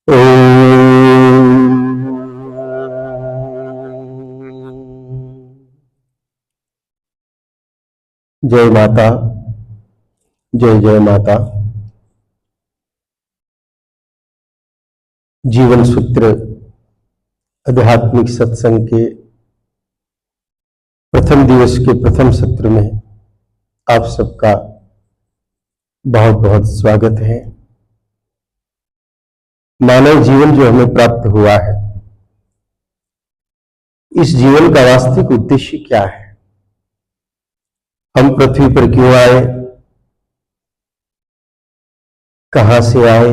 जय माता, जय जय माता। जीवन सूत्र आध्यात्मिक सत्संग के प्रथम दिवस के प्रथम सत्र में आप सबका बहुत बहुत स्वागत है। मानव जीवन जो हमें प्राप्त हुआ है, इस जीवन का वास्तविक उद्देश्य क्या है? हम पृथ्वी पर क्यों आए, कहां से आए,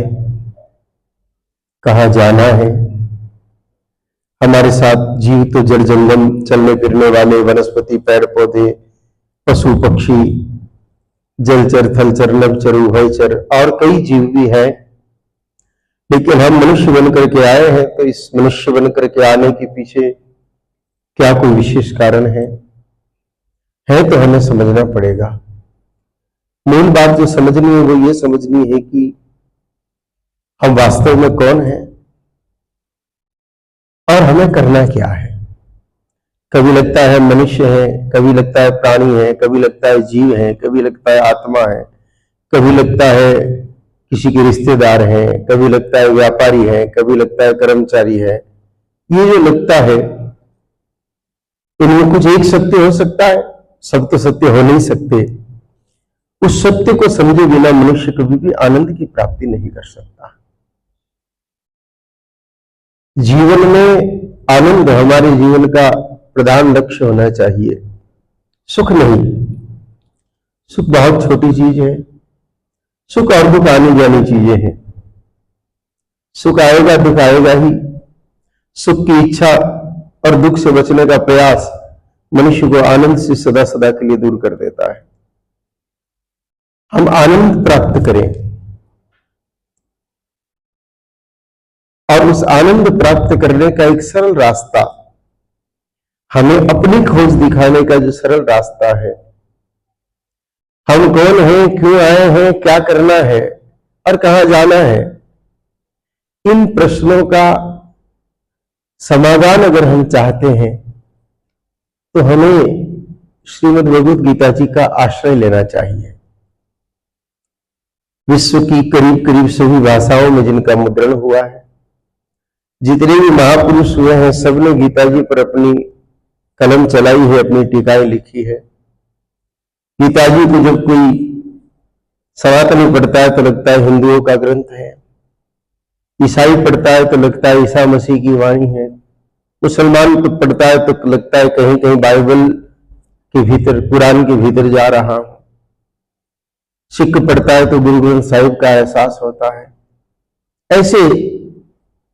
कहां जाना है? हमारे साथ जीव तो जड़ जंगम, चलने फिरने वाले, वनस्पति, पेड़ पौधे, पशु पक्षी, जलचर, थलचर, नभचर, उभयचर और कई जीव भी हैं। लेकिन हम मनुष्य बनकर के आए हैं, तो इस मनुष्य बनकर के आने के पीछे क्या कोई विशेष कारण है तो हमें समझना पड़ेगा। मूल बात जो समझनी है वो ये समझनी है कि हम वास्तव में कौन हैं और हमें करना क्या है। कभी लगता है मनुष्य है, कभी लगता है प्राणी है, कभी लगता है जीव है, कभी लगता है आत्मा है, कभी लगता है किसी के रिश्तेदार हैं, कभी लगता है व्यापारी है, कभी लगता है कर्मचारी है। ये जो लगता है, इनमें कुछ एक सत्य हो सकता है, सब तो सत्य हो नहीं सकते। उस सत्य को समझे बिना मनुष्य कभी भी आनंद की प्राप्ति नहीं कर सकता। जीवन में आनंद हमारे जीवन का प्रधान लक्ष्य होना चाहिए, सुख नहीं। सुख बहुत छोटी चीज है। सुख और दुख आने जानी चीजें हैं। सुख आएगा, दुख आएगा ही। सुख की इच्छा और दुख से बचने का प्रयास मनुष्य को आनंद से सदा सदा के लिए दूर कर देता है। हम आनंद प्राप्त करें और उस आनंद प्राप्त करने का एक सरल रास्ता, हमें अपनी खोज दिखाने का जो सरल रास्ता है, हम कौन हैं, क्यों आए हैं, क्या करना है और कहां जाना है, इन प्रश्नों का समाधान अगर हम चाहते हैं तो हमें श्रीमद् भगवद गीता जी का आश्रय लेना चाहिए। विश्व की करीब करीब सभी भाषाओं में जिनका मुद्रण हुआ है, जितने भी महापुरुष हुए हैं, सबने गीता जी पर अपनी कलम चलाई है, अपनी टीकाएं लिखी है। गीता जी को जब कोई सनातनी पढ़ता है तो लगता है हिंदुओं का ग्रंथ है, ईसाई पढ़ता है तो लगता है ईसा मसीह की वाणी है, मुसलमान को पढ़ता है तो लगता है कहीं कहीं बाइबल के भीतर, कुरान के भीतर जा रहा हूं। सिख पढ़ता है तो गुरु ग्रंथ साहिब का एहसास होता है। ऐसे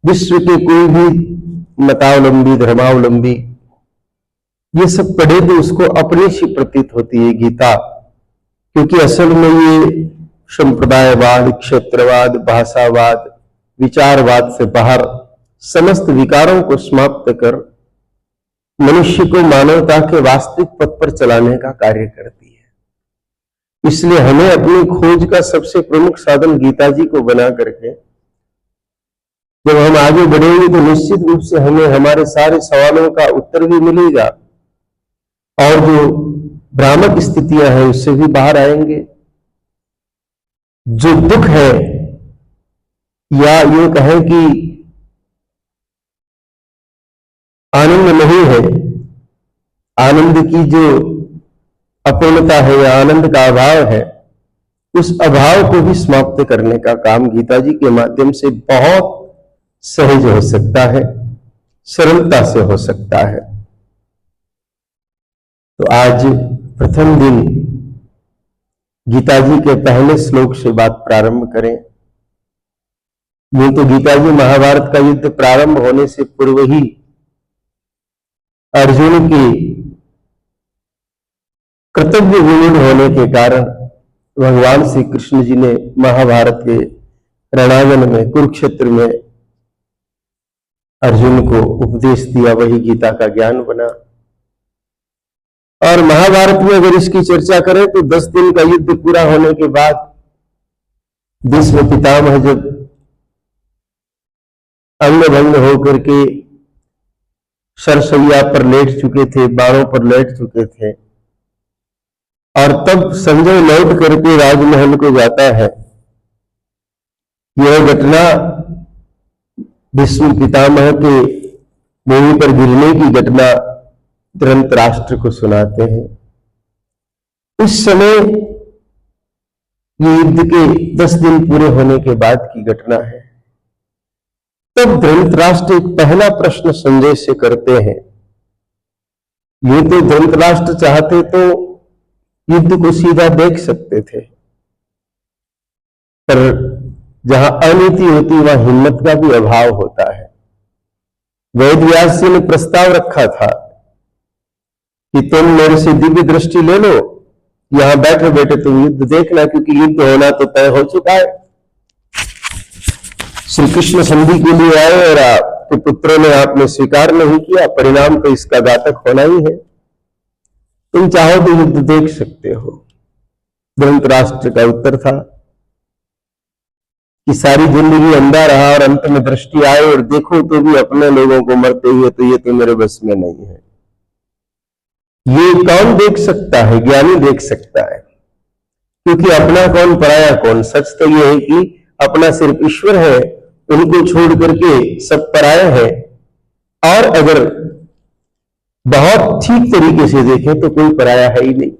विश्व के कोई भी मतावलंबी, धर्मावलंबी ये सब पढ़े तो उसको अपनी सी प्रतीत होती है गीता, क्योंकि असल में ये संप्रदायवाद, क्षेत्रवाद, भाषावाद, विचारवाद से बाहर समस्त विकारों को समाप्त कर मनुष्य को मानवता के वास्तविक पथ पर चलाने का कार्य करती है। इसलिए हमें अपनी खोज का सबसे प्रमुख साधन गीता जी को बना करके जब हम आगे बढ़ेंगे तो निश्चित रूप से हमें हमारे सारे सवालों का उत्तर भी मिलेगा और जो भ्रामक स्थितियां हैं उससे भी बाहर आएंगे। जो दुख है, या ये कहें कि आनंद नहीं है, आनंद की जो अपूर्णता है या आनंद का अभाव है, उस अभाव को भी समाप्त करने का काम गीता जी के माध्यम से बहुत सहज हो सकता है, सरलता से हो सकता है। तो आज प्रथम दिन गीता जी के पहले श्लोक से बात प्रारंभ करें। यूं तो गीता जी महाभारत का युद्ध प्रारंभ होने से पूर्व ही अर्जुन की कर्तव्य विमूढ़ होने के कारण भगवान श्री कृष्ण जी ने महाभारत के रणांगन में, कुरुक्षेत्र में अर्जुन को उपदेश दिया, वही गीता का ज्ञान बना। और महाभारत में अगर इसकी चर्चा करें तो 10 दिन का युद्ध पूरा होने के बाद भीष्म पितामह जब अंग भंग होकर के सरसैया पर लेट चुके थे, बाणों पर लेट चुके थे। और तब संजय लौट करके राजमहल को जाता है। यह घटना भीष्म पितामह के भूमि पर गिरने की घटना धृतराष्ट्र को सुनाते हैं। उस समय ये युद्ध के 10 दिन पूरे होने के बाद की घटना है। तब धृतराष्ट्र एक पहला प्रश्न संजय से करते हैं। ये तो धृतराष्ट्र चाहते तो युद्ध को सीधा देख सकते थे, पर जहां अनीति होती वहां हिम्मत का भी अभाव होता है। वेद व्यास जी ने प्रस्ताव रखा था कि तुम मेरे से दिव्य दृष्टि ले लो, यहां बैठे बैठे तुम युद्ध देखना, क्योंकि युद्ध होना तो तय हो चुका है। श्री कृष्ण संधि के लिए आए और आपके पुत्रों ने आपने स्वीकार नहीं किया, परिणाम तो इसका घातक होना ही है। तुम चाहो तो युद्ध देख सकते हो। धृतराष्ट्र का उत्तर था कि सारी जिंदगी अंधा रहा और अंत में दृष्टि आए और देखो तो भी अपने लोगों को मरते हुए, तो ये तो मेरे बस में नहीं है। ये कौन देख सकता है? ज्ञानी देख सकता है, क्योंकि अपना कौन पराया कौन। सच तो ये है कि अपना सिर्फ ईश्वर है, उनको छोड़ करके सब पराया है। और अगर बहुत ठीक तरीके से देखें तो कोई पराया है ही नहीं।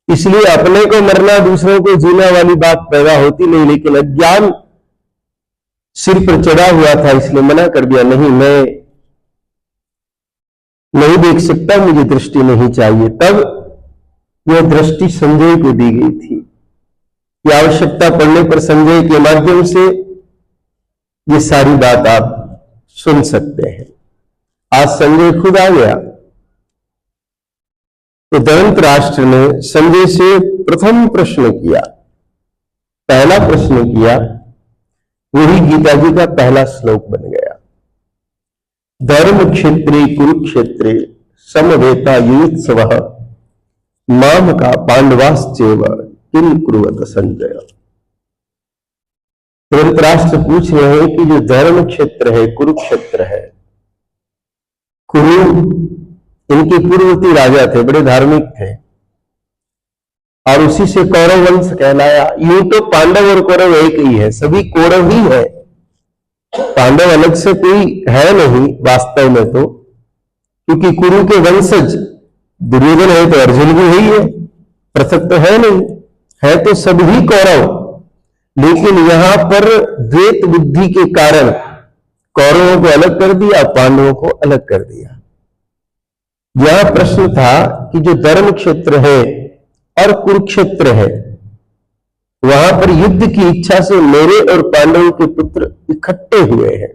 इसलिए अपने को मरना, दूसरों को जीना वाली बात पैदा होती नहीं। लेकिन अज्ञान सिर पर चढ़ा हुआ था, इसलिए मना कर दिया, नहीं मैं नहीं देख सकता, मुझे दृष्टि नहीं चाहिए। तब यह दृष्टि संजय को दी गई थी कि आवश्यकता पड़ने पर संजय के माध्यम से ये सारी बात आप सुन सकते हैं। आज संजय खुद आ गया। तो धृतराष्ट्र ने संजय से प्रथम प्रश्न किया, पहला प्रश्न किया, वही गीता जी का पहला श्लोक बन गया। धर्म क्षेत्रे कुरुक्षेत्रे समवेता युयुत्सवः माम का पांडवाश्चैव किम कुर्वत संजय। धृतराष्ट्र पूछ रहे हैं कि जो धर्म क्षेत्र है, कुरुक्षेत्र है, कुरु इनके पूर्ववर्ती राजा थे, बड़े धार्मिक थे, और उसी से कौरव वंश कहलाया। यूं तो पांडव और कौरव एक ही है, सभी कौरव ही है, पांडव अलग से कोई है नहीं वास्तव में तो, क्योंकि कुरु के वंशज दुर्योधन है तो अर्जुन भी वही है, पृथक तो है नहीं, है तो सभी कौरव। लेकिन यहां पर द्वैत बुद्धि के कारण कौरवों को अलग कर दिया, पांडवों को अलग कर दिया। यह प्रश्न था कि जो धर्म क्षेत्र है और कुरुक्षेत्र है, वहां पर युद्ध की इच्छा से मेरे और पांडवों के पुत्र इकट्ठे हुए हैं,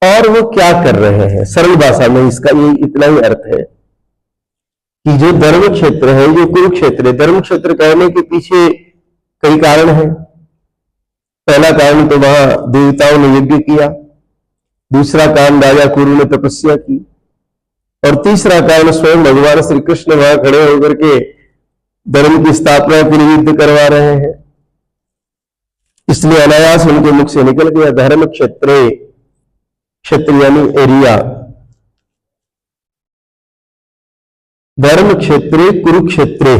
और वो क्या कर रहे हैं। सरल भाषा में इसका ये इतना ही अर्थ है कि जो धर्म क्षेत्र है, जो कुरुक्षेत्र है, धर्म क्षेत्र कहने के पीछे कई कारण हैं। पहला कारण तो वहां देवताओं ने यज्ञ किया, दूसरा कारण राजा कुरु ने तपस्या की, और तीसरा कारण स्वयं भगवान श्री कृष्ण वहां खड़े होकर के धर्म की स्थापना के लिए युद्ध करवा रहे हैं। इसलिए अनायास उनके मुख से निकल गया धर्म क्षेत्रे, क्षेत्र यानी एरिया, धर्म क्षेत्रे कुरुक्षेत्रे।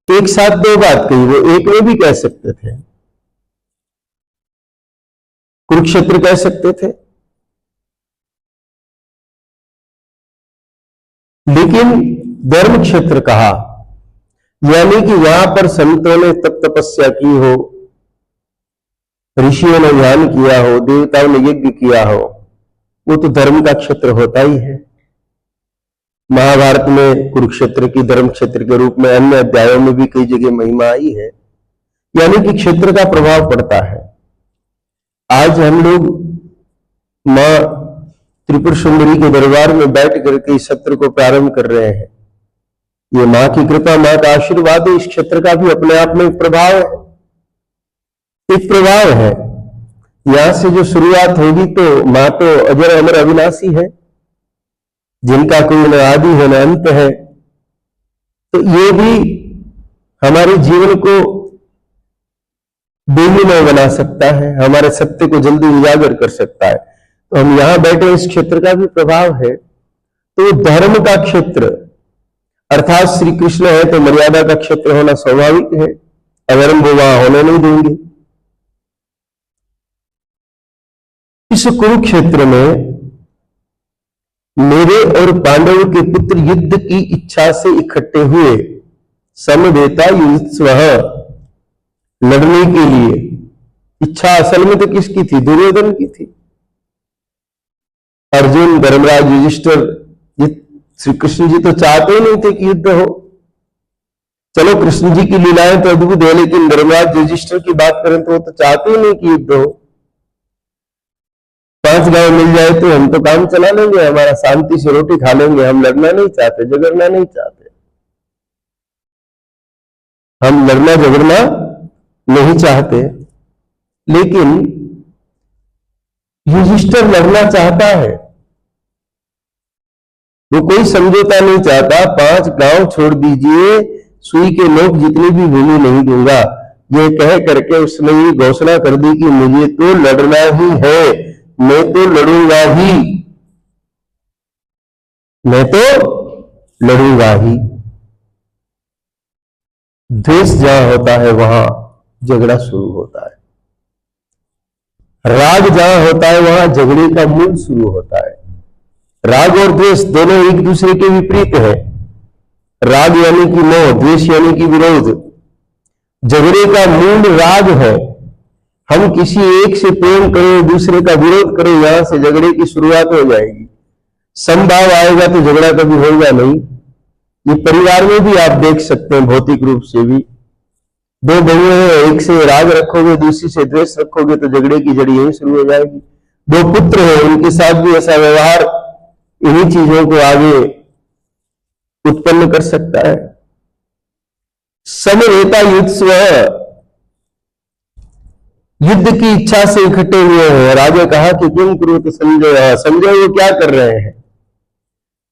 एक साथ दो बात कही, वो एक में भी कह सकते थे, कुरुक्षेत्र कह सकते थे, लेकिन धर्म क्षेत्र कहा, यानी कि यहां पर संतों ने तप तपस्या की हो, ऋषियों ने ध्यान किया हो, देवताओं ने यज्ञ किया हो, वो तो धर्म का क्षेत्र होता ही है। महाभारत में कुरुक्षेत्र की धर्म क्षेत्र के रूप में अन्य अध्यायों में भी कई जगह महिमा आई है, यानी कि क्षेत्र का प्रभाव पड़ता है। आज हम लोग मां त्रिपुर सुंदरी के दरबार में बैठ करके इस सत्र को प्रारंभ कर रहे हैं। ये मां की कृपा, मां का आशीर्वाद है। इस क्षेत्र का भी अपने आप में एक प्रभाव है, एक प्रभाव है। यहां से जो शुरुआत होगी तो मां तो अजर अमर अविनाशी है, जिनका कोई न आदि है न अंत है। तो ये भी हमारे जीवन को बेईमान बना सकता है, हमारे सत्य को जल्दी उजागर कर सकता है। तो हम यहां बैठे, इस क्षेत्र का भी प्रभाव है। तो धर्म का क्षेत्र अर्थात श्री कृष्ण है, तो मर्यादा का क्षेत्र होना स्वाभाविक है, अगर हम वो वहां होने नहीं देंगे। इस कुरुक्षेत्र में मेरे और पांडव के पुत्र युद्ध की इच्छा से इकट्ठे हुए, समवेता युयुत्सवः, लड़ने के लिए। इच्छा असल में तो किसकी थी? दुर्योधन की थी। अर्जुन, धर्मराज, युधिष्ठिर, श्री कृष्ण जी तो चाहते ही नहीं थे कि युद्ध हो। चलो कृष्ण जी की लीलाएं तो अद्भुत है, लेकिन धर्मराज युधिष्ठिर की बात करें तो वो तो चाहते ही नहीं कि युद्ध हो। 5 गांव मिल जाए तो हम तो काम चला लेंगे, हमारा शांति से रोटी खा लेंगे, हम लड़ना नहीं चाहते, झगड़ना नहीं चाहते। हम लड़ना झगड़ना नहीं चाहते, लेकिन युधिष्ठिर लड़ना चाहता है। वो कोई समझौता नहीं चाहता। 5 गांव छोड़ दीजिए, सुई के नोक जितनी भी भूमि नहीं दूंगा, ये कह करके उसने ये घोषणा कर दी कि मुझे तो लड़ना ही है, मैं तो लड़ूंगा ही, मैं तो लड़ूंगा ही। द्वेष जहां होता है वहां झगड़ा शुरू होता है, राग जहां होता है वहां झगड़े का मूल शुरू होता है। राग और द्वेष दोनों एक दूसरे के विपरीत है। राग यानी कि मोह, द्वेष यानी कि विरोध। झगड़े का मूल राग है। हम किसी एक से प्रेम करें, दूसरे का विरोध करें, यहां से झगड़े की शुरुआत हो जाएगी। समभाव आएगा तो झगड़ा कभी होगा नहीं। ये परिवार में भी आप देख सकते हैं, भौतिक रूप से भी। 2 बहुएं हैं, एक से राग रखोगे, दूसरी से द्वेष रखोगे तो झगड़े की जड़ यहीं शुरू हो जाएगी। 2 पुत्र हैं, उनके साथ भी ऐसा व्यवहार इन्हीं चीजों को आगे उत्पन्न कर सकता है। समवेता युयुत्सवः, युद्ध की इच्छा से इकट्ठे हुए हैं। राजा कहा कि किम कुरुते संजय, संजय वो क्या कर रहे हैं?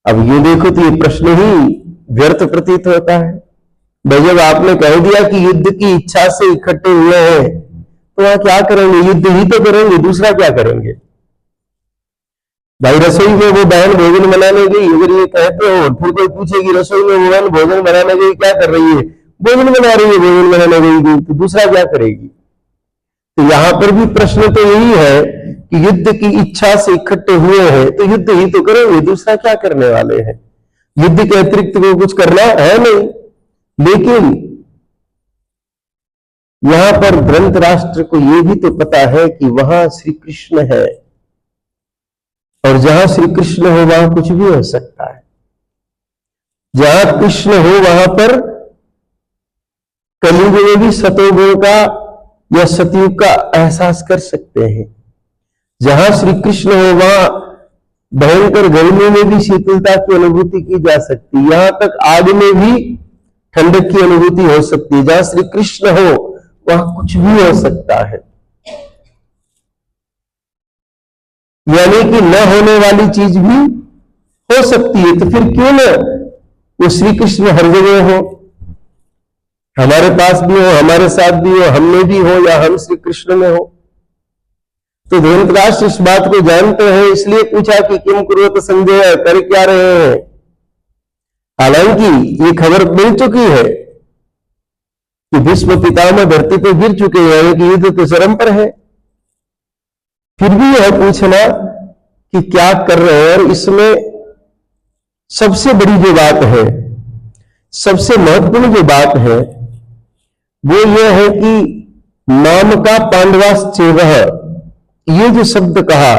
अब ये देखो तो ये प्रश्न ही व्यर्थ प्रतीत होता है। भाई जब आपने कह दिया कि युद्ध की इच्छा से इकट्ठे हुए हैं, तो वहां क्या करेंगे? युद्ध ही तो करेंगे, दूसरा क्या करेंगे? भाई रसोई में वो बहन भोजन बनाने गई, अगर ये कहते हो, फिर कोई पूछेगी रसोई में वो बहन भोजन बनाने गई क्या कर रही है? भोजन बना रही है, भोजन बनाने गई, तो दूसरा क्या करेगी? तो यहां पर भी प्रश्न तो यही है कि युद्ध की इच्छा से इकट्ठे हुए हैं, तो युद्ध ही तो करेंगे, दूसरा क्या करने वाले हैं? युद्ध के अतिरिक्त को कुछ करना है नहीं। लेकिन यहां पर धृतराष्ट्र को यह भी तो पता है कि वहां श्री कृष्ण है, और जहां श्री कृष्ण हो वहां कुछ भी हो सकता है। जहां कृष्ण हो वहां पर कलयुग में भी सतोगुण का या सतयुग का एहसास कर सकते हैं। जहां श्री कृष्ण हो वहां भयंकर गर्मी में भी शीतलता की अनुभूति की जा सकती है, यहां तक आग में भी ठंडक की अनुभूति हो सकती है। जहां श्री कृष्ण हो वहां कुछ भी हो सकता है, यानी कि न होने वाली चीज भी हो सकती है। तो फिर क्यों न वो श्री कृष्ण हर जगह हो, हमारे पास भी हो, हमारे साथ भी हो, हम में भी हो, या हम श्री कृष्ण में हो। तो धृतराष्ट्र इस बात को जानते हैं, इसलिए पूछा कि किम कुरुते संजय, कर क्या रहे हैं? हालांकि ये खबर मिल चुकी है कि भीष्म पितामह धरती पर गिर चुके हैं, कि युद्ध तो चरम पर है। फिर भी यह पूछना कि क्या कर रहे हैं। और इसमें सबसे बड़ी जो बात है, सबसे महत्वपूर्ण जो बात है, वो यह है कि नाम का पांडवाश्चैवः, ये जो शब्द कहा,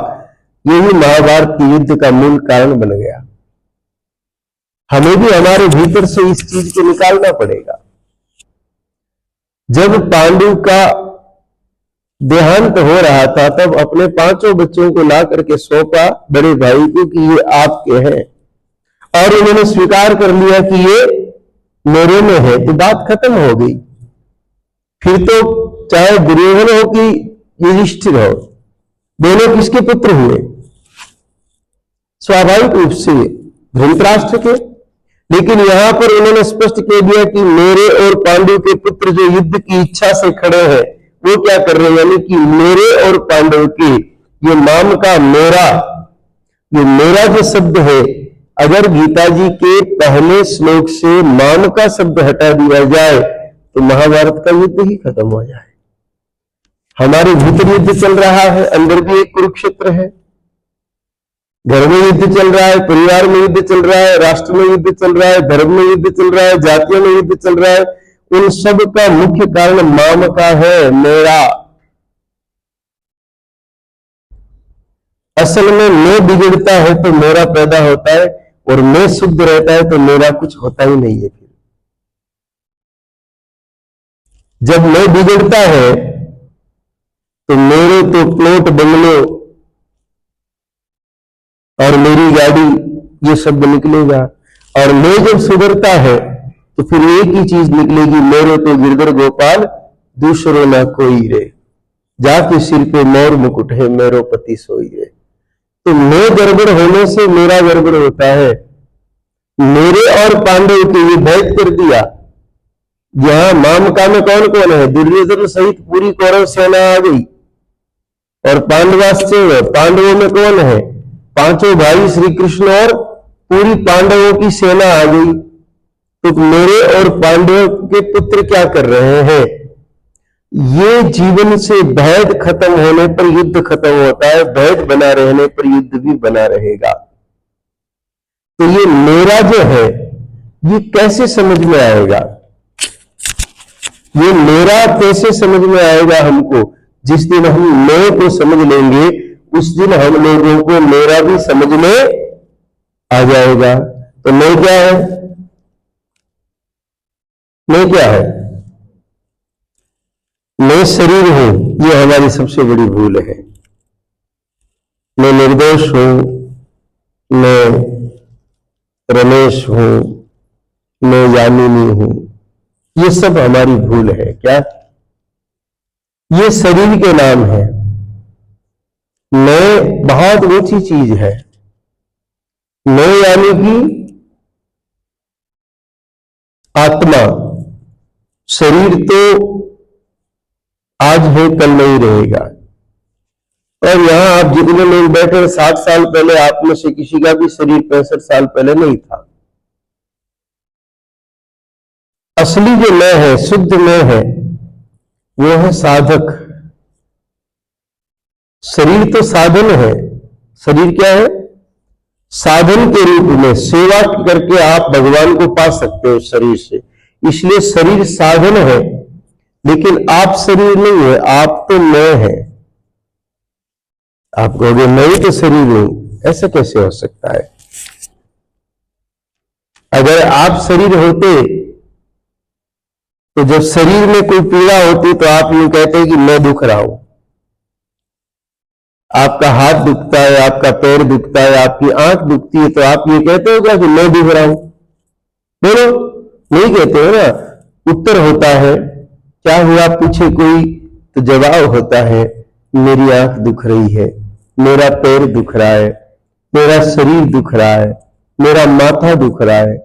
यही महाभारत के युद्ध का मूल कारण बन गया। हमें भी हमारे भीतर से इस चीज को निकालना पड़ेगा। जब पांडु का देहांत हो रहा था, तब अपने 5 बच्चों को ला करके सौंपा बड़े भाई को कि ये आपके हैं, और उन्होंने स्वीकार कर लिया कि ये मेरे में है, तो बात खत्म हो गई। फिर तो चाहे दुर्योधन हो कि युधिष्ठिर हो, दोनों किसके पुत्र हुए? स्वाभाविक रूप से धृतराष्ट्र के। लेकिन यहां पर उन्होंने स्पष्ट कह दिया कि मेरे और पांडु के पुत्र जो युद्ध की इच्छा से खड़े हैं, वो क्या कर रहे हैं, यानी कि मेरे और पांडव के, ये माम का मेरा, ये मेरा जो शब्द है, अगर गीता जी के पहले श्लोक से माम का शब्द हटा दिया जाए तो महाभारत का युद्ध ही खत्म हो जाए। हमारे भीतर युद्ध चल रहा है, अंदर भी एक कुरुक्षेत्र है, घर में युद्ध चल रहा है, परिवार में युद्ध चल रहा है, राष्ट्र में युद्ध चल रहा है, धर्म में युद्ध चल रहा है, जातियों में युद्ध चल रहा है। उन सब का मुख्य कारण माम का है, मेरा। असल में मैं बिगड़ता है तो मेरा पैदा होता है, और मैं शुद्ध रहता है तो मेरा कुछ होता ही नहीं है। फिर जब मैं बिगड़ता है तो मेरे तो प्लॉट, बंगले और मेरी गाड़ी, ये शब्द निकलेगा। और मैं जब सुधरता है तो फिर एक ही चीज निकलेगी, मेरे तो गिरधर गोपाल दूसरो ना कोई रे, जाके सिर पे मोर मुकुट है, मेरो पति सोई रे। तो मैं गड़बड़ होने से मेरा गड़बड़ होता है। मेरे और पांडव के ये भेद कर दिया। यहां मामका में कौन कौन है, दुर्योधन सहित पूरी कौरव सेना आ गई, और पांडवाश्चर्य, पांडवों में कौन है, पांचों भाई श्री कृष्ण और पूरी पांडवों की सेना आ गई। तो मेरे और पांडव के पुत्र क्या कर रहे हैं, ये जीवन से भेद खत्म होने पर युद्ध खत्म होता है, भेद बना रहने पर युद्ध भी बना रहेगा। तो ये मेरा जो है, ये कैसे समझ में आएगा, ये मेरा कैसे समझ में आएगा हमको, जिस दिन हम मैं को समझ लेंगे उस दिन हम लोगों को मेरा भी समझ में आ जाएगा। तो मैं क्या है, मैं क्या है, मैं शरीर हूं, ये हमारी सबसे बड़ी भूल है। मैं निर्दोष हूं, मैं रमेश हूं, मैं यामिनी हूं, ये सब हमारी भूल है। क्या, ये शरीर के नाम है। मैं बहुत ऊंची चीज है। मैं यानी कि आत्मा, शरीर तो आज है कल नहीं रहेगा। और यहां आप जितने लोग बैठे, 60 साल पहले आप में से किसी का भी शरीर 65 साल पहले नहीं था। असली जो मैं है, शुद्ध मैं है, वो है साधक। शरीर तो साधन है। शरीर क्या है, साधन के रूप में सेवा करके आप भगवान को पा सकते हो शरीर से, इसलिए शरीर साधन है। लेकिन आप शरीर नहीं है, आप तो मैं है। आप कहोगे मैं ही तो शरीर हूं, ऐसा कैसे हो सकता है। अगर आप शरीर होते तो जब शरीर में कोई पीड़ा होती तो आप यूं कहते कि मैं दुख रहा हूं। आपका हाथ दुखता है, आपका पैर दुखता है, आपकी आंख दुखती है, तो आप ये कहते हो क्या कि मैं दुख रहा हूं। बोलो, नहीं कहते हो ना। उत्तर होता है, क्या हुआ पूछे कोई तो जवाब होता है, मेरी आंख दुख रही है, मेरा पैर दुख रहा है, मेरा शरीर दुख रहा है, मेरा माथा दुख रहा है।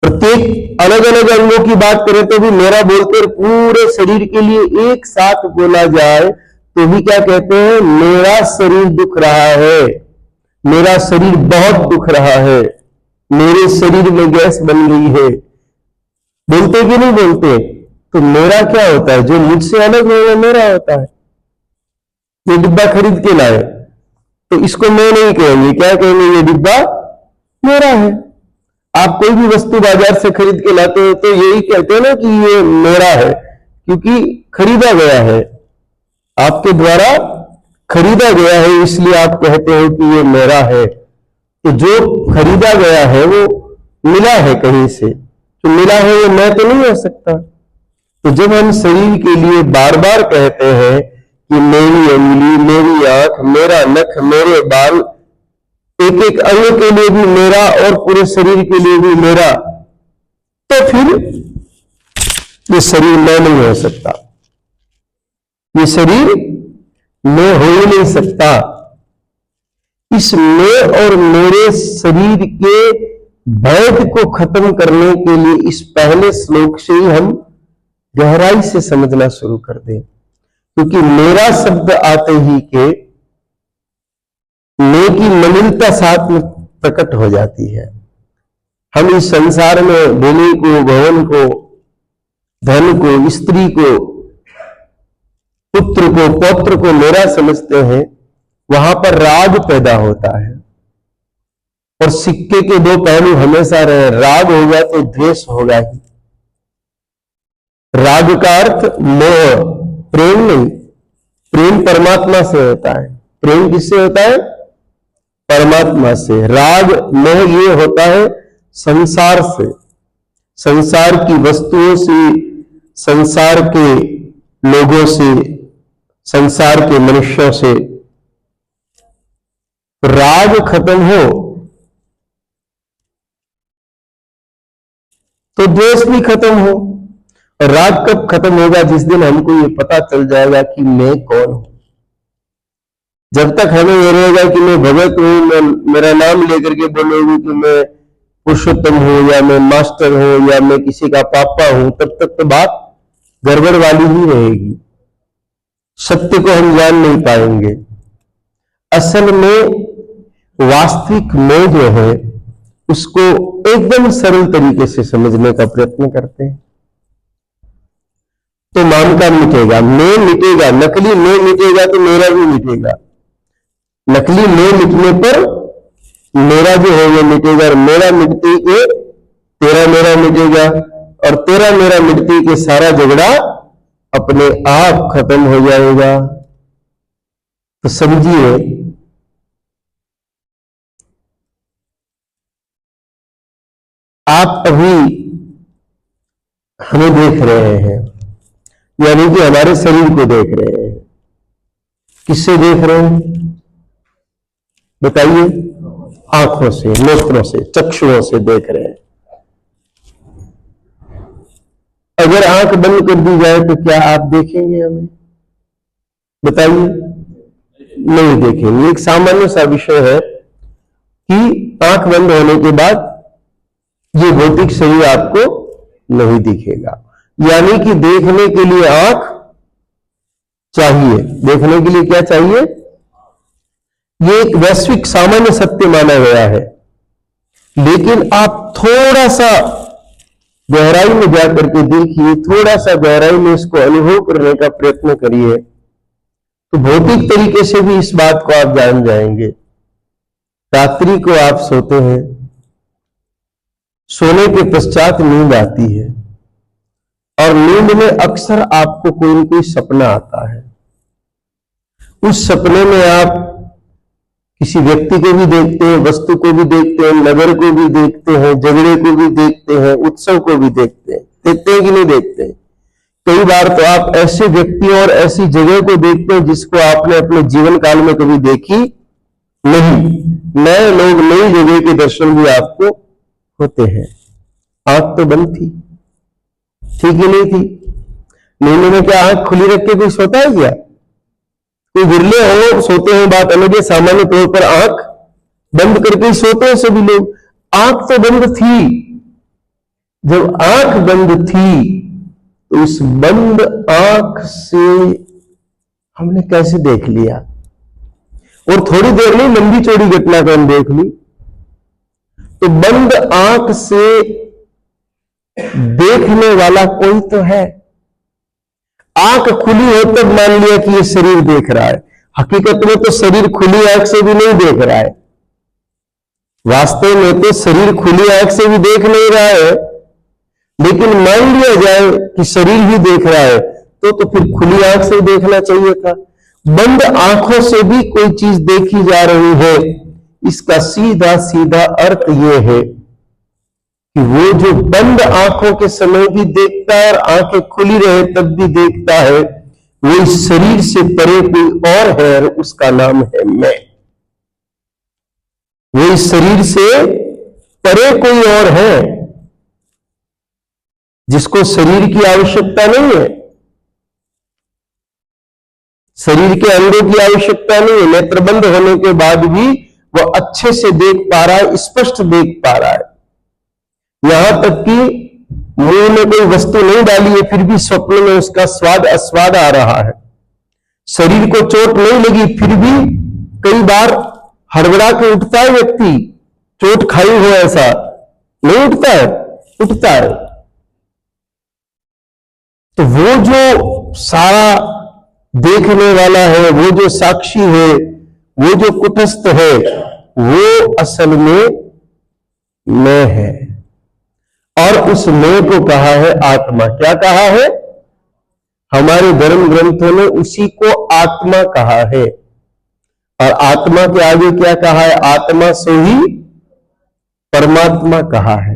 प्रत्येक अलग अलग अंगों की बात करें तो भी मेरा बोलकर पूरे शरीर के लिए एक साथ बोला जाए तो भी क्या कहते हैं, मेरा शरीर दुख रहा है, मेरा शरीर बहुत दुख रहा है, मेरे शरीर में गैस बन गई है। बोलते कि नहीं बोलते। तो मेरा क्या होता है, जो मुझसे अलग है वो मेरा होता है। ये डिब्बा खरीद के लाए तो इसको मैं नहीं कहेंगे, क्या कहेंगे, ये डिब्बा मेरा है। आप कोई भी वस्तु बाजार से खरीद के लाते हो तो यही कहते हैं ना कि ये मेरा है, क्योंकि खरीदा गया है, आपके द्वारा खरीदा गया है, इसलिए आप कहते हो कि ये मेरा है। तो जो खरीदा गया है वो मिला है कहीं से, तो मिला है वो मैं तो नहीं हो सकता। तो जब हम शरीर के लिए बार बार कहते हैं कि मेरी उंगली, मेरी आंख, मेरा नख, मेरे बाल, एक एक अंग के लिए भी मेरा और पूरे शरीर के लिए भी मेरा, तो फिर ये शरीर मैं नहीं हो सकता, ये शरीर मैं हो ही नहीं सकता। इस मैं और मेरे शरीर के भेद को खत्म करने के लिए इस पहले श्लोक से ही हम गहराई से समझना शुरू कर दे, क्योंकि मेरा शब्द आते ही के मैं की मलिनता साथ में प्रकट हो जाती है। हम इस संसार में भूमि को, भवन को, धन को, स्त्री को, पुत्र को, पौत्र को मेरा समझते हैं, वहां पर राग पैदा होता है। और सिक्के के दो पहलू हमेशा रहे, राग होगा तो द्वेष होगा ही। राग का अर्थ मोह, प्रेम नहीं। प्रेम परमात्मा से होता है। प्रेम किससे होता है? परमात्मा से। राग मोह ये होता है संसार से, संसार की वस्तुओं से, संसार के लोगों से, संसार के मनुष्यों से। राग खत्म हो तो द्वेष भी खत्म हो। और राग कब खत्म होगा? जिस दिन हमको ये पता चल जाएगा कि मैं कौन हूं। जब तक हमें ये रहेगा कि मैं भगत हूं, मैं मेरा नाम लेकर के बोलोगे कि मैं पुरुषोत्तम हूं, या मैं मास्टर हूं, या मैं किसी का पापा हूं, तब तक तो बात गड़बड़ वाली ही रहेगी। सत्य को हम जान नहीं पाएंगे। असल में वास्तविक मैं जो है उसको एकदम सरल तरीके से समझने का प्रयत्न करते हैं तो मान का मिटेगा, मैं मिटेगा। नकली मैं मिटेगा तो मेरा भी मिटेगा। नकली मैं मिटने पर मेरा जो है वो मिटेगा, और मेरा मिटते के तेरा मेरा मिटेगा, और तेरा मेरा मिटते के सारा झगड़ा अपने आप खत्म हो जाएगा। तो समझिए, आप अभी हमें देख रहे हैं, यानी कि हमारे शरीर को देख रहे हैं। किससे देख रहे हैं बताइए? आंखों से, नेत्रों से, चक्षुओं से देख रहे हैं। अगर आंख बंद कर दी जाए तो क्या आप देखेंगे हमें? बताइए। नहीं देखेंगे। एक सामान्य सा विषय है कि आंख बंद होने के बाद ये भौतिक शरीर आपको नहीं दिखेगा। यानी कि देखने के लिए आंख चाहिए। देखने के लिए क्या चाहिए? ये एक वैश्विक सामान्य सत्य माना गया है। लेकिन आप थोड़ा सा गहराई में जाकर के देखिए, थोड़ा सा गहराई में इसको अनुभव करने का प्रयत्न करिए, तो भौतिक तरीके से भी इस बात को आप जान जाएंगे। रात्रि को आप सोते हैं, सोने के पश्चात नींद आती है, और नींद में अक्सर आपको कोई न कोई सपना आता है। उस सपने में आप किसी व्यक्ति को भी देखते हैं, वस्तु को भी देखते हैं, नगर को भी देखते हैं, झगड़े को भी देखते हैं, उत्सव को भी देखते हैं। देखते हैं कि नहीं देखते हैं? कई बार तो आप ऐसे व्यक्तियों और ऐसी जगह को देखते हैं जिसको आपने अपने जीवन काल में कभी देखी नहीं। नए लोग, नई जगह के दर्शन भी आपको होते हैं। आंख तो बंद थी, ठीक ही नहीं थी। नींद में क्या आंख खुली रख के कोई सोता है क्या? कोई बिरले हो सोते हैं, बात अलग है। सामान्य तौर पर आंख बंद करके ही सोते हैं सभी लोग। आंख तो बंद थी। जब आंख बंद थी तो उस बंद आंख से हमने कैसे देख लिया? और थोड़ी देर में लंबी चौड़ी घटना को हम देख ली। तो बंद आंख से देखने वाला कोई तो है। आंख खुली हो तब मान लिया कि ये शरीर देख रहा है। हकीकत में तो शरीर खुली आंख से भी नहीं देख रहा है। वास्तव में तो शरीर खुली आंख से भी देख नहीं रहा है, लेकिन मान लिया जाए कि शरीर ही देख रहा है तो फिर खुली आंख से देखना चाहिए था। बंद आंखों से भी कोई चीज देखी जा रही है। इसका सीधा सीधा अर्थ यह है कि वो जो बंद आंखों के समय भी देखता है और आंखें खुली रहे तब भी देखता है, वो इस शरीर से परे कोई और है, और उसका नाम है मैं। वो इस शरीर से परे कोई और है जिसको शरीर की आवश्यकता नहीं है, शरीर के अंगों की आवश्यकता नहीं है। नेत्र बंद होने के बाद भी वो अच्छे से देख पा रहा है, स्पष्ट देख पा रहा है। यहां तक कि मुंह में कोई वस्तु नहीं डाली है, फिर भी स्वप्न में उसका स्वाद अस्वाद आ रहा है। शरीर को चोट नहीं लगी, फिर भी कई बार हड़बड़ा के उठता है व्यक्ति, चोट खाई हो ऐसा नहीं उठता है, उठता है। तो वो जो सारा देखने वाला है, वो जो साक्षी है, वो जो कुटस्थ है, वो असल में मैं है। और उस मैं को कहा है आत्मा। क्या कहा है? हमारे धर्म ग्रंथों ने उसी को आत्मा कहा है। और आत्मा के आगे क्या कहा है? आत्मा से ही परमात्मा कहा है।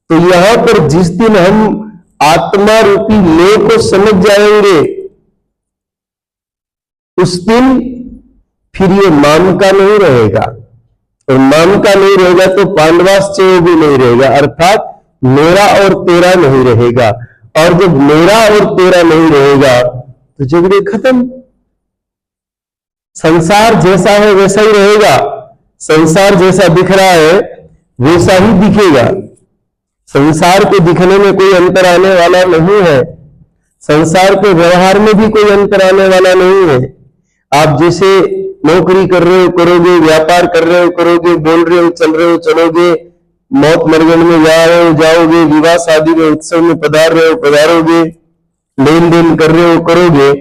तो यहां पर जिस दिन हम आत्मा रूपी मैं को समझ जाएंगे, उस दिन फिर ये माम का नहीं रहेगा। और माम का नहीं रहेगा तो पांडवाश्चय भी नहीं रहेगा, अर्थात मेरा और तेरा नहीं रहेगा। और जब मेरा और तेरा नहीं रहेगा तो झगड़े खत्म। संसार जैसा है वैसा ही रहेगा। संसार जैसा दिख रहा है वैसा ही दिखेगा। संसार के दिखने में कोई अंतर आने वाला नहीं है। संसार के व्यवहार में भी कोई अंतर आने वाला नहीं है। आप जैसे नौकरी कर रहे हो करोगे, व्यापार कर रहे हो करोगे, बोल रहे हो चल रहे हो चलोगे, मौत मरगन में जा रहे हो जाओगे, विवाह शादी में उत्सव में पधार रहे हो पधारोगे, लेन देन कर रहे हो करोगे।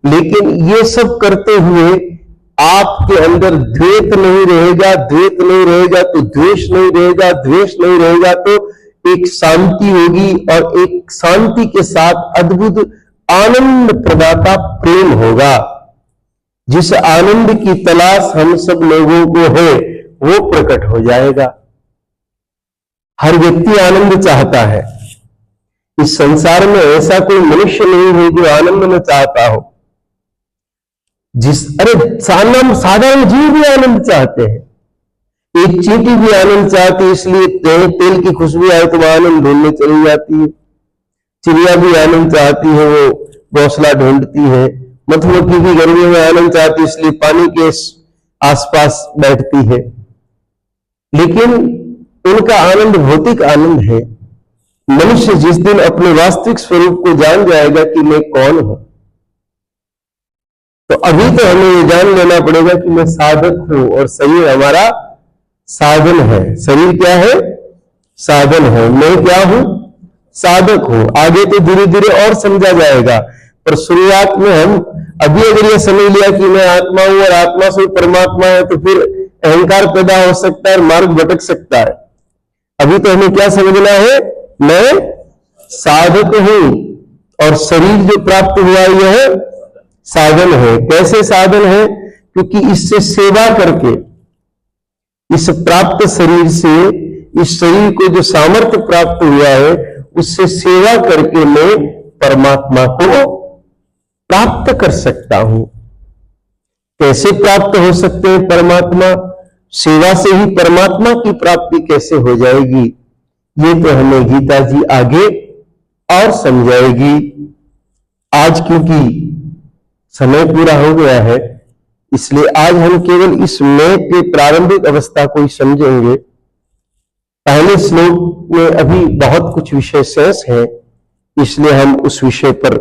लेकिन ये सब करते हुए आपके अंदर द्वेष नहीं रहेगा, द्वेष नहीं रहेगा तो द्वेष नहीं रहेगा, द्वेष नहीं रहेगा तो एक शांति होगी, और एक शांति के साथ अद्भुत आनंद प्रदाता प्रेम होगा। जिस आनंद की तलाश हम सब लोगों को है वो प्रकट हो जाएगा। हर व्यक्ति आनंद चाहता है। इस संसार में ऐसा कोई मनुष्य नहीं है जो आनंद में चाहता हो। साधारण जीव भी आनंद चाहते हैं। एक चींटी भी आनंद चाहती है, इसलिए तेल की खुशबू आए तो वह आनंद ढूंढने चली जाती है। चिड़िया भी आनंद चाहती है, वो घोंसला ढूंढती है। मधुमक्खी भी गर्मियों में आनंद चाहती है, इसलिए पानी के आसपास बैठती है। लेकिन उनका आनंद भौतिक आनंद है। मनुष्य जिस दिन अपने वास्तविक स्वरूप को जान जाएगा कि मैं कौन हूं, तो अभी तो हमें ये जान लेना पड़ेगा कि मैं साधक हूं और शरीर हमारा साधन है। शरीर क्या है? साधन है। मैं क्या हूं? साधक हूं। आगे तो धीरे धीरे और समझा जाएगा, पर शुरुआत में हम अभी अगर ये समझ लिया कि मैं आत्मा हूं और आत्मा से परमात्मा है, तो फिर अहंकार पैदा हो सकता है, मार्ग भटक सकता है। अभी तो हमें क्या समझना है? मैं साधक हूं और शरीर जो प्राप्त हुआ यह साधन है। कैसे साधन है? क्योंकि इससे सेवा करके, इस प्राप्त शरीर से, इस शरीर को जो सामर्थ्य प्राप्त हुआ है उससे सेवा करके मैं परमात्मा को प्राप्त कर सकता हूं। कैसे प्राप्त हो सकते हैं परमात्मा? सेवा से ही परमात्मा की प्राप्ति कैसे हो जाएगी, ये तो हमें गीता जी आगे और समझाएगी। आज क्योंकि समय पूरा हो गया है, इसलिए आज हम केवल इस मैं के प्रारंभिक अवस्था को ही समझेंगे। पहले श्लोक में अभी बहुत कुछ विषय शेष है, इसलिए हम उस विषय पर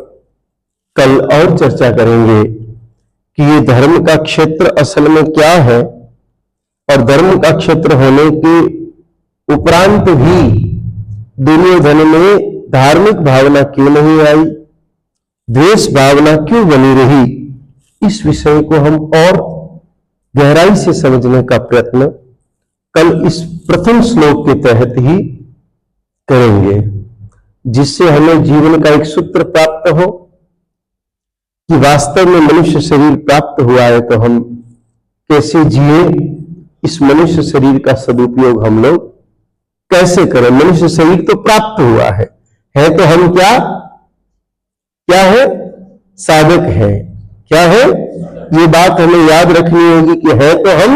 कल और चर्चा करेंगे कि ये धर्म का क्षेत्र असल में क्या है, और धर्म का क्षेत्र होने के उपरांत भी दुर्योधन में धार्मिक भावना क्यों नहीं आई, द्वेष भावना क्यों बनी रही, इस विषय को हम और गहराई से समझने का प्रयत्न कल इस प्रथम श्लोक के तहत ही करेंगे, जिससे हमें जीवन का एक सूत्र प्राप्त हो कि वास्तव में मनुष्य शरीर प्राप्त हुआ है तो हम कैसे जिए, इस मनुष्य शरीर का सदुपयोग हम लोग कैसे करें। मनुष्य शरीर तो प्राप्त हुआ है तो हम क्या क्या है? साधक है। क्या है? ये बात हमें याद रखनी होगी कि है तो हम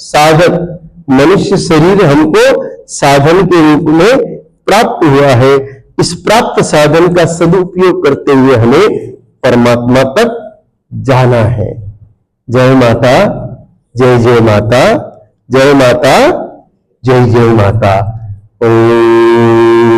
साधक। मनुष्य शरीर हमको साधन के रूप में प्राप्त हुआ है। इस प्राप्त साधन का सदुपयोग करते हुए हमें परमात्मा तक जाना है। जय माता, जय जय माता, जय माता, जय जय माता। ओम।